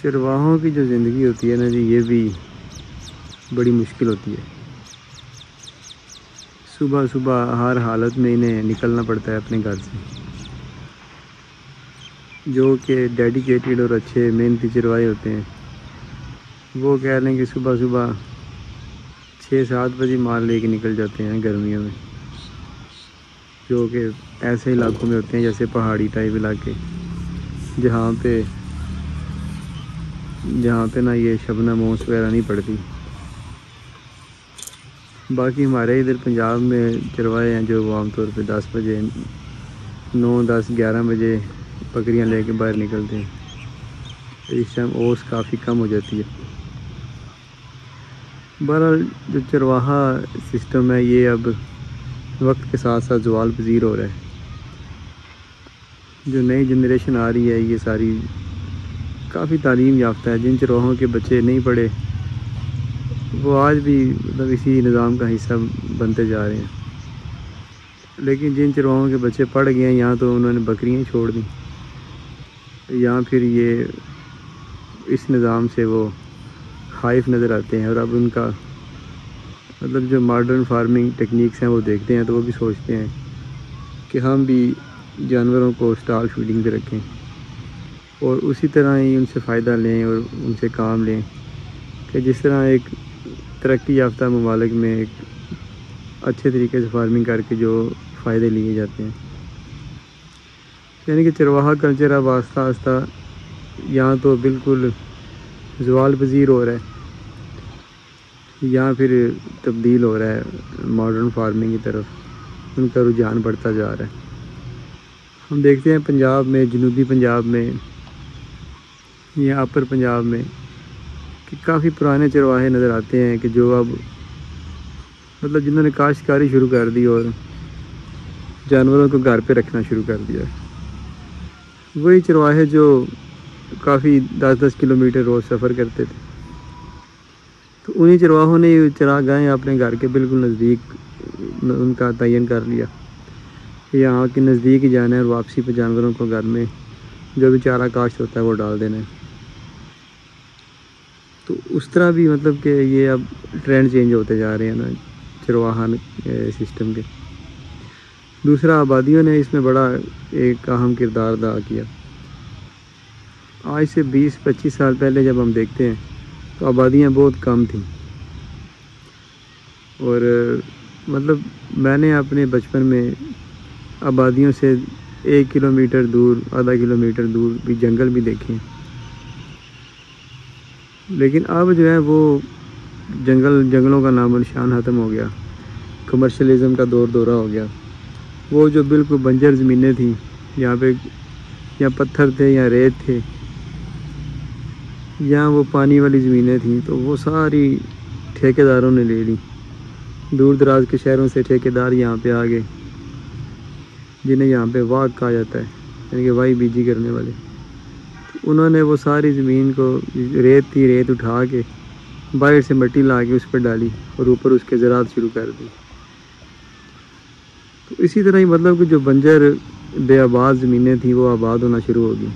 چرواہوں کی جو زندگی ہوتی ہے نا جی، یہ بھی بڑی مشکل ہوتی ہے۔ صبح صبح ہر حالت میں انہیں نکلنا پڑتا ہے اپنے گھر سے، جو کہ ڈیڈیکیٹڈ اور اچھے محنتی چرواہے ہوتے ہیں۔ وہ کہہ لیں کہ صبح صبح 6-7 بجے مال لے کے نکل جاتے ہیں گرمیوں میں، جو کہ ایسے علاقوں میں ہوتے ہیں جیسے پہاڑی ٹائپ علاقے، جہاں پہ نا یہ شبنم اوس وغیرہ نہیں پڑتی۔ باقی ہمارے ادھر پنجاب میں چرواہے ہیں جو وہ عام طور پہ 10 بجے 9, 10, 11 بجے بکریاں لے کے باہر نکلتے ہیں۔ اس ٹائم اوس کافی کم ہو جاتی ہے۔ بہرحال جو چرواہا سسٹم ہے یہ اب وقت کے ساتھ ساتھ زوال پذیر ہو رہا ہے۔ جو نئی جنریشن آ رہی ہے یہ ساری کافی تعلیم یافتہ ہے۔ جن چرواہوں کے بچے نہیں پڑھے وہ آج بھی مطلب اسی نظام کا حصہ بنتے جا رہے ہیں، لیکن جن چرواہوں کے بچے پڑھ گئے ہیں یہاں تو انہوں نے بکریاں چھوڑ دیں، یہاں پھر یہ اس نظام سے وہ خائف نظر آتے ہیں، اور اب ان کا مطلب جو ماڈرن فارمنگ ٹیکنیکس ہیں وہ دیکھتے ہیں تو وہ بھی سوچتے ہیں کہ ہم بھی جانوروں کو اسٹال فیڈنگ پہ رکھیں اور اسی طرح ہی ان سے فائدہ لیں اور ان سے کام لیں، کہ جس طرح ایک ترقی یافتہ ممالک میں ایک اچھے طریقے سے فارمنگ کر کے جو فائدے لیے جاتے ہیں۔ یعنی کہ چرواہا کلچر اب آہستہ آہستہ یہاں تو بالکل زوال پذیر ہو رہا ہے، یہاں پھر تبدیل ہو رہا ہے ماڈرن فارمنگ کی طرف، ان کا رجحان بڑھتا جا رہا ہے۔ ہم دیکھتے ہیں پنجاب میں، جنوبی پنجاب میں یا اپر پنجاب میں کہ کافی پرانے چرواہے نظر آتے ہیں کہ جو اب مطلب جنہوں نے کاشتکاری شروع کر دی اور جانوروں کو گھر پہ رکھنا شروع کر دیا۔ وہی چرواہے جو کافی 10-10 کلومیٹر روز سفر کرتے تھے، تو انہی چرواہوں نے چراگاہیں اپنے گھر کے بالکل نزدیک ان کا تعین کر لیا، یہاں کے نزدیک ہی جانا ہے اور واپسی پہ جانوروں کو گھر میں جو بھی چارہ کاشت ہوتا ہے وہ ڈال دینا ہے۔ تو اس طرح بھی مطلب کہ یہ اب ٹرینڈ چینج ہوتے جا رہے ہیں نا چرواہا سسٹم کے۔ دوسرا، آبادیوں نے اس میں بڑا ایک اہم کردار ادا کیا۔ آج سے 20-25 سال پہلے جب ہم دیکھتے ہیں تو آبادیاں بہت کم تھیں، اور مطلب میں نے اپنے بچپن میں آبادیوں سے 1 کلومیٹر دور، آدھا کلومیٹر دور بھی جنگل بھی دیکھے ہیں، لیکن اب جو ہے وہ جنگلوں کا نام و نشان ختم ہو گیا، کمرشلزم کا دورہ ہو گیا۔ وہ جو بالکل بنجر زمینیں تھیں، یہاں پہ یا پتھر تھے یا ریت تھے یا وہ پانی والی زمینیں تھیں، تو وہ ساری ٹھیکیداروں نے لے لی۔ دور دراز کے شہروں سے ٹھیکیدار یہاں پہ آ گئے، جنہیں یہاں پہ واگ کہا جاتا ہے، یعنی کہ وائی بیجی کرنے والے۔ انہوں نے وہ ساری زمین کو، ریت تھی، ریت اٹھا کے باہر سے مٹی لا کے اس پر ڈالی اور اوپر اس کے زراعت شروع کر دی۔ تو اسی طرح ہی مطلب کہ جو بنجر بے آباد زمینیں تھیں وہ آباد ہونا شروع ہو گئی۔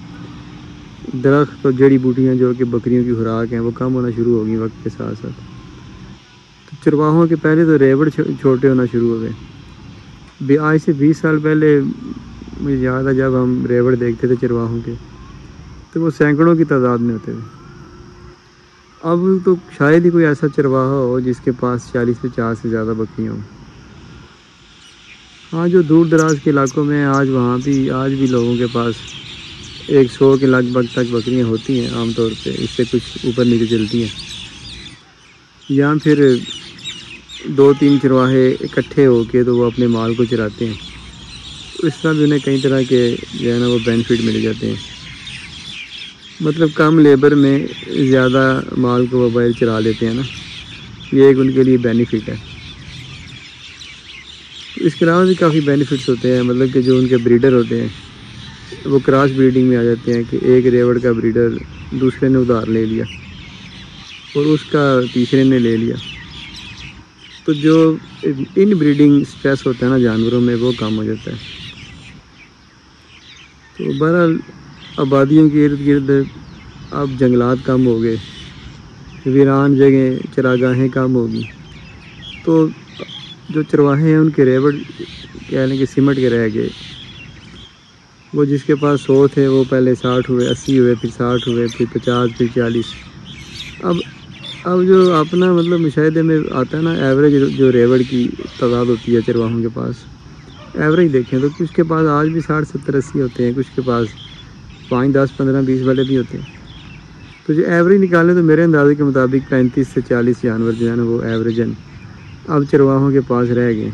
درخت اور جڑی بوٹیاں جو کہ بکریوں کی خوراک ہیں وہ کم ہونا شروع ہو گئی وقت کے ساتھ ساتھ۔ تو چرواہوں کے پہلے تو ریوڑ چھوٹے ہونا شروع ہو گئے۔ آج سے 20 سال پہلے مجھے یاد ہے جب ہم ریوڑ دیکھتے تھے چرواہوں کے تو وہ سینکڑوں کی تعداد میں ہوتے تھے۔ اب تو شاید ہی کوئی ایسا چرواہا ہو جس کے پاس 40-50 سے زیادہ بکریاں ہوں۔ ہاں، جو دور دراز کے علاقوں میں آج بھی لوگوں کے پاس 100 کے لگ بھگ تک بکریاں ہوتی ہیں عام طور پہ، اس سے کچھ اوپر نیچے چلتی ہیں، یا پھر 2-3 چرواہے اکٹھے ہو کے تو وہ اپنے مال کو چراتے ہیں۔ اس طرح بھی انہیں کئی طرح کے جو ہے نا وہ بینیفٹ مل جاتے ہیں، مطلب کم لیبر میں زیادہ مال کو وہ باہر چرا لیتے ہیں نا، یہ ایک ان کے لیے بینیفٹ ہے۔ اس کے علاوہ بھی کافی بینیفٹس ہوتے ہیں، مطلب کہ جو ان کے بریڈر ہوتے ہیں وہ کراس بریڈنگ میں آ جاتے ہیں کہ ایک ریوڑ کا بریڈر دوسرے نے ادھار لے لیا اور اس کا تیسرے نے لے لیا، تو جو ان بریڈنگ سٹریس ہوتا ہے نا جانوروں میں وہ کم ہو جاتا ہے۔ تو بہرحال آبادیوں کے ارد گرد اب جنگلات کم ہو گئے، ویران جگہیں چراگاہیں کم ہوگی، تو جو چرواہے ہیں ان کے ریوڑ کہہ لیں کہ سمٹ کے رہ گئے۔ وہ جس کے پاس 100 تھے وہ پہلے 60 ہوئے، 80 ہوئے، پھر 60 ہوئے، پھر 50، پھر 40۔ اب جو اپنا مطلب مشاہدے میں آتا ہے نا، ایوریج جو ریوڑ کی تعداد ہوتی ہے چرواہوں کے پاس، ایوریج دیکھیں تو کچھ کے پاس آج بھی 60، 70، 80 ہوتے ہیں، کچھ کے پاس 5، 10، 15، 20 والے بھی ہوتے ہیں۔ تو جو ایوریج نکالیں تو میرے اندازے کے مطابق 35 سے 40 جانور جو ہے نا وہ ایوریجن اب چرواہوں کے پاس رہ گئے۔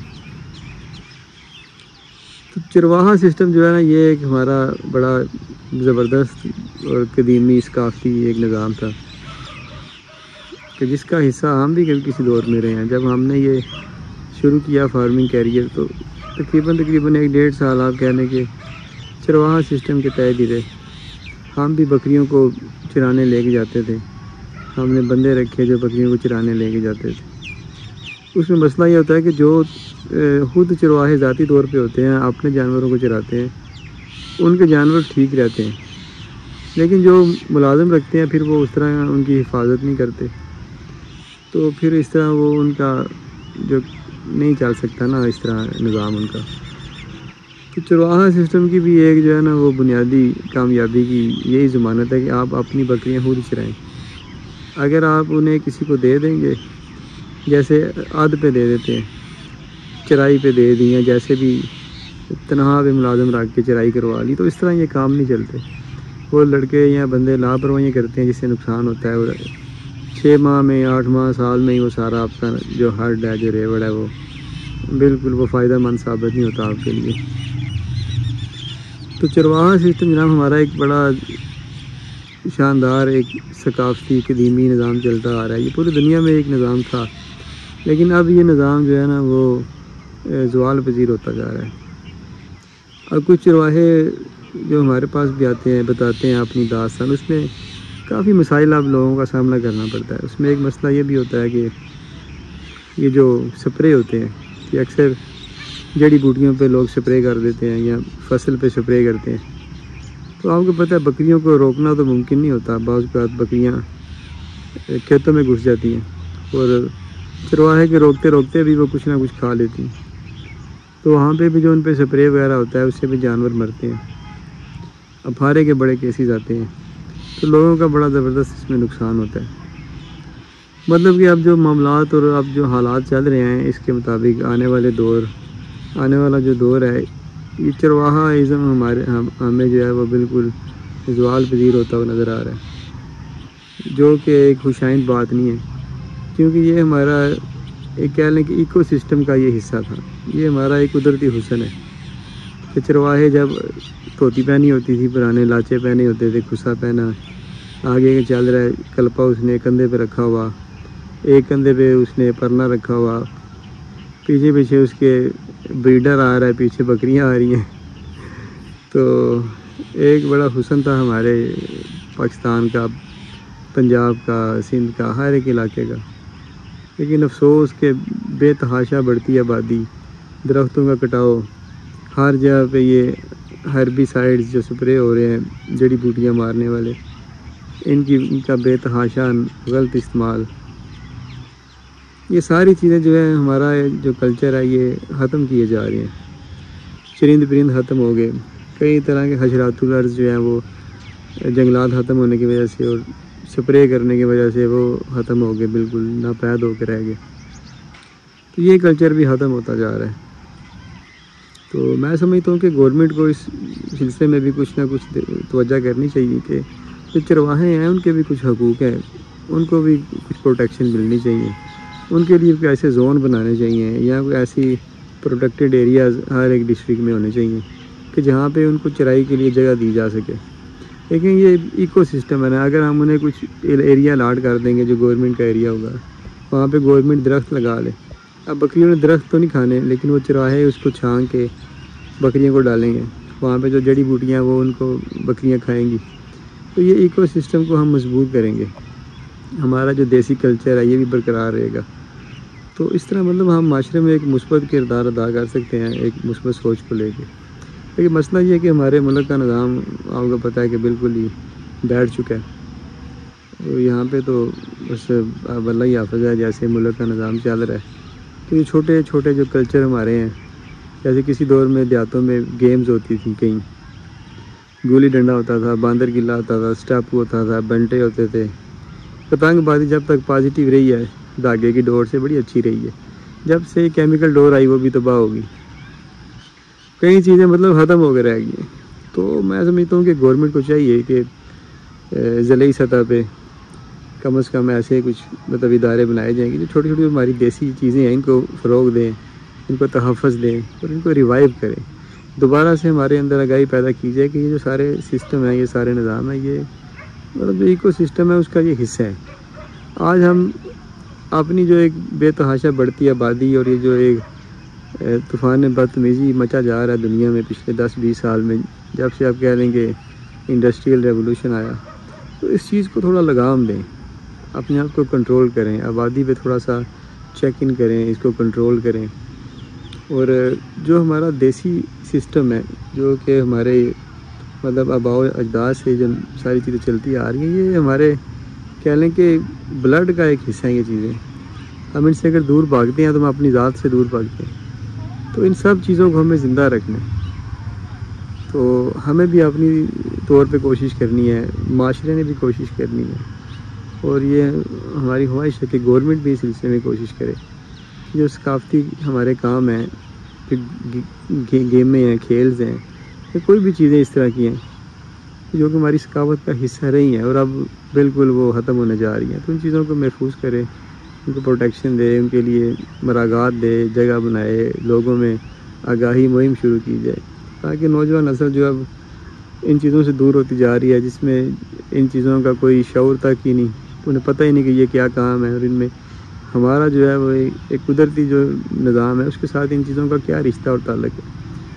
تو چرواہا سسٹم جو ہے نا یہ ایک ہمارا بڑا زبردست اور قدیمی ثقافتی ایک نظام تھا کہ جس کا حصہ ہم بھی کسی دور میں رہے ہیں۔ جب ہم نے یہ شروع کیا فارمنگ کیریئر تو تقریباً 1.5 سال آپ کہہ لیں کہ چرواہا سسٹم کے تحت ہی رہے۔ ہم بھی بکریوں کو چرانے لے کے جاتے تھے، ہم نے بندے رکھے جو بکریوں کو چرانے لے کے جاتے تھے۔ اس میں مسئلہ یہ ہوتا ہے کہ جو خود چرواہے ذاتی طور پہ ہوتے ہیں، اپنے جانوروں کو چراتے ہیں، ان کے جانور ٹھیک رہتے ہیں، لیکن جو ملازم رکھتے ہیں پھر وہ اس طرح ان کی حفاظت نہیں کرتے، تو پھر اس طرح وہ ان کا جو نہیں چل سکتا نا اس طرح نظام ان کا۔ تو چرواہا سسٹم کی بھی ایک جو ہے نا وہ بنیادی کامیابی کی یہی ضمانت ہے کہ آپ اپنی بکریاں خود چرائیں۔ اگر آپ انہیں کسی کو دے دیں گے، جیسے آدھ پہ دے دیتے ہیں، چرائی پہ دے دی، یا جیسے بھی تنہا پہ ملازم رکھ کے چرائی کروا لی، تو اس طرح یہ کام نہیں چلتے۔ وہ لڑکے یا بندے لاپرواہیاں کرتے ہیں جس سے نقصان ہوتا ہے، اور 6 ماہ میں، 8 ماہ، سال میں ہی وہ سارا آپ کا جو ہرڈ ہے، جو ریوڑ ہے، وہ بالکل وہ فائدہ مند ثابت نہیں ہوتا آپ کے لیے۔ تو چرواہا سسٹم جناب ہمارا ایک بڑا شاندار ایک ثقافتی قدیمی نظام چلتا آ رہا ہے۔ یہ پوری دنیا میں ایک نظام تھا، لیکن اب یہ نظام جو ہے نا وہ زوال پذیر ہوتا جا رہا ہے۔ اور کچھ چرواہے جو ہمارے پاس بھی آتے ہیں بتاتے ہیں اپنی داستان، اس میں کافی مسائل اب لوگوں کا سامنا کرنا پڑتا ہے۔ اس میں ایک مسئلہ یہ بھی ہوتا ہے کہ یہ جو سپرے ہوتے ہیں کہ اکثر جڑی بوٹیوں پہ لوگ سپرے کر دیتے ہیں یا فصل پہ سپرے کرتے ہیں، تو آپ کو پتہ ہے بکریوں کو روکنا تو ممکن نہیں ہوتا۔ بعض اوقات بکریاں کھیتوں میں گھس جاتی ہیں اور چرواہے کے روکتے روکتے بھی وہ کچھ نہ کچھ کھا لیتی ہیں، تو وہاں پہ بھی جو ان پہ سپرے وغیرہ ہوتا ہے اس سے بھی جانور مرتے ہیں۔ اب پھارے کے بڑے کیسز آتے ہیں، تو لوگوں کا بڑا زبردست اس میں نقصان ہوتا ہے۔ مطلب کہ اب جو معاملات اور اب جو حالات چل رہے ہیں اس کے مطابق آنے والا جو دور ہے، یہ چرواہا ازم ہمیں جو ہے وہ بالکل زوال پذیر ہوتا ہوا نظر آ رہا ہے، جو کہ ایک خوشائند بات نہیں ہے، کیونکہ یہ ہمارا ایک کہہ لیں کہ ایکو سسٹم کا یہ حصہ تھا۔ یہ ہمارا ایک قدرتی حسن ہے کہ چرواہے جب دھوتی پہنی ہوتی تھی، پرانے لاچے پہنے ہوتے تھے، کھسا پہنا، آگے کے چل رہا ہے، کلپا اس نے کندھے پہ رکھا ہوا، ایک کندھے پہ اس نے پرنا رکھا ہوا، پیچھے پیچھے اس کے بریڈر آ رہا ہے، پیچھے بکریاں آ رہی ہیں۔ تو ایک بڑا حسن تھا ہمارے پاکستان کا، پنجاب کا، سندھ کا، ہر ایک علاقے کا۔ لیکن افسوس کہ بے تحاشا بڑھتی آبادی، درختوں کا کٹاؤ، ہر جگہ پہ یہ ہربی سائڈز جو سپرے ہو رہے ہیں جڑی بوٹیاں مارنے والے، ان کا بے تحاشا غلط استعمال، یہ ساری چیزیں جو ہے ہمارا جو کلچر ہے یہ ختم کیے جا رہے ہیں۔ چرند پرند ختم ہو گئے، کئی طرح کے حشرات الارض جو ہیں وہ جنگلات ختم ہونے کی وجہ سے اور سپرے کرنے کی وجہ سے وہ ختم ہو گئے، بالکل ناپید ہو کے رہ گئے۔ تو یہ کلچر بھی ختم ہوتا جا رہا ہے۔ تو میں سمجھتا ہوں کہ گورنمنٹ کو اس سلسلے میں بھی کچھ نہ کچھ توجہ کرنی چاہیے کہ جو چرواہے ہیں ان کے بھی کچھ حقوق ہیں، ان کو بھی کچھ پروٹیکشن ملنی چاہیے، ان کے لیے کوئی ایسے زون بنانے چاہیے یا کوئی ایسی پروٹیکٹیڈ ایریاز ہر ایک ڈسٹرکٹ میں ہونے چاہیے کہ جہاں پہ ان کو چرائی کے لیے جگہ دی جا سکے۔ لیکن یہ ایکو سسٹم ہے نا، اگر ہم انہیں کچھ ایریا الاٹ کر دیں گے جو گورنمنٹ کا ایریا ہوگا، وہاں پہ گورنمنٹ درخت لگا لے۔ اب بکریوں نے درخت تو نہیں کھانے، لیکن وہ چرواہے اس کو چھان کے بکریوں کو ڈالیں گے، وہاں پہ جو جڑی بوٹیاں وہ ان کو بکریاں کھائیں گی۔ تو یہ ایکو سسٹم کو ہم مضبوط کریں گے، ہمارا جو دیسی کلچر ہے یہ بھی برقرار رہے گا۔ تو اس طرح مطلب ہم معاشرے میں ایک مثبت کردار ادا کر سکتے ہیں ایک مثبت سوچ کو لے کے۔ لیکن مسئلہ یہ ہے کہ ہمارے ملک کا نظام آپ کو پتہ ہے کہ بالکل ہی بیٹھ چکا ہے۔ یہاں پہ تو بس اب اللہ ہی حافظ ہے جیسے ملک کا نظام چل رہا ہے. تو یہ چھوٹے چھوٹے جو کلچر ہمارے ہیں، جیسے کسی دور میں دیہاتوں میں گیمز ہوتی تھیں، کہیں گولی ڈنڈا ہوتا تھا، باندر گلا ہوتا تھا، اسٹاپو ہوتا تھا، بنٹے ہوتے تھے. پتنگ بازی جب تک پازیٹیو رہی ہے دھاگے کی ڈور سے بڑی اچھی رہی ہے. جب سے کیمیکل ڈور آئی وہ بھی تباہ ہوگی. کئی چیزیں مطلب ختم ہو کے رہ گئی ہیں. تو میں سمجھتا ہوں کہ گورنمنٹ کو چاہیے کہ ضلعی سطح پہ کم از کم ایسے کچھ مطلب ادارے بنائے جائیں گے جو چھوٹی چھوٹی ہماری دیسی چیزیں ہیں ان کو فروغ دیں، ان کو تحفظ دیں اور ان کو ریوائیو کریں. دوبارہ سے ہمارے اندر آگاہی پیدا کی جائے کہ یہ جو سارے سسٹم ہیں، یہ سارے نظام ہیں، یہ مطلب جو ایکو سسٹم ہے اس کا یہ حصہ ہے. آج ہم اپنی جو ایک بے تحاشا بڑھتی آبادی اور یہ جو ایک طوفان بدتمیزی مچا جا رہا ہے دنیا میں پچھلے 10-20 سال میں، جب سے آپ کہہ لیں کہ انڈسٹریل ریولوشن آیا، تو اس چیز کو تھوڑا لگام دیں، اپنے آپ کو کنٹرول کریں، آبادی پہ تھوڑا سا چیک ان کریں، اس کو کنٹرول کریں. اور جو ہمارا دیسی سسٹم ہے جو کہ ہمارے مطلب آباء و اجداد سے جو ساری چیزیں چلتی آ رہی ہیں، یہ ہمارے کہہ لیں کہ بلڈ کا ایک حصہ ہیں. یہ چیزیں ہم ان سے اگر دور بھاگتے ہیں تو ہم اپنی ذات سے دور بھاگتے ہیں. تو ان سب چیزوں کو ہمیں زندہ رکھنا ہے. تو ہمیں بھی اپنی طور پہ کوشش کرنی ہے، معاشرے نے بھی کوشش کرنی ہے، اور یہ ہماری خواہش ہے کہ گورنمنٹ بھی اس سلسلے میں کوشش کرے. جو ثقافتی ہمارے کام ہیں، گیمیں ہیں، کھیلز ہیں، یا کوئی بھی چیزیں اس طرح کی ہیں جو کہ ہماری ثقافت کا حصہ رہی ہیں اور اب بالکل وہ ختم ہونے جا رہی ہیں، تو ان چیزوں کو محفوظ کرے، ان کو پروٹیکشن دے، ان کے لیے مراعات دے، جگہ بنائے، لوگوں میں آگاہی مہم شروع کی جائے تاکہ نوجوان نسل جو اب ان چیزوں سے دور ہوتی جا رہی ہے، جس میں ان چیزوں کا کوئی شعور تک ہی نہیں، انہیں پتہ ہی نہیں کہ یہ کیا کام ہے اور ان میں ہمارا جو ہے وہ ایک قدرتی جو نظام ہے اس کے ساتھ ان چیزوں کا کیا رشتہ اور تعلق ہے.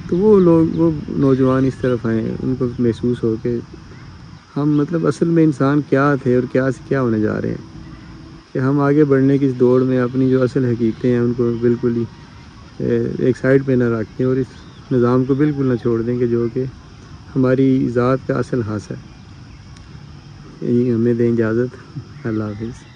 تو وہ نوجوان اس طرف آئیں، ان کو محسوس ہو کہ ہم مطلب اصل میں انسان کیا تھے اور کیا سے کیا ہونے جا رہے ہیں، کہ ہم آگے بڑھنے کی اس دوڑ میں اپنی جو اصل حقیقتیں ہیں ان کو بالکل ہی ایک سائڈ پہ نہ رکھیں اور اس نظام کو بالکل نہ چھوڑ دیں کہ جو کہ ہماری ذات کا اصل حاصل ہے. یہی ہمیں دیں اجازت. اللہ حافظ.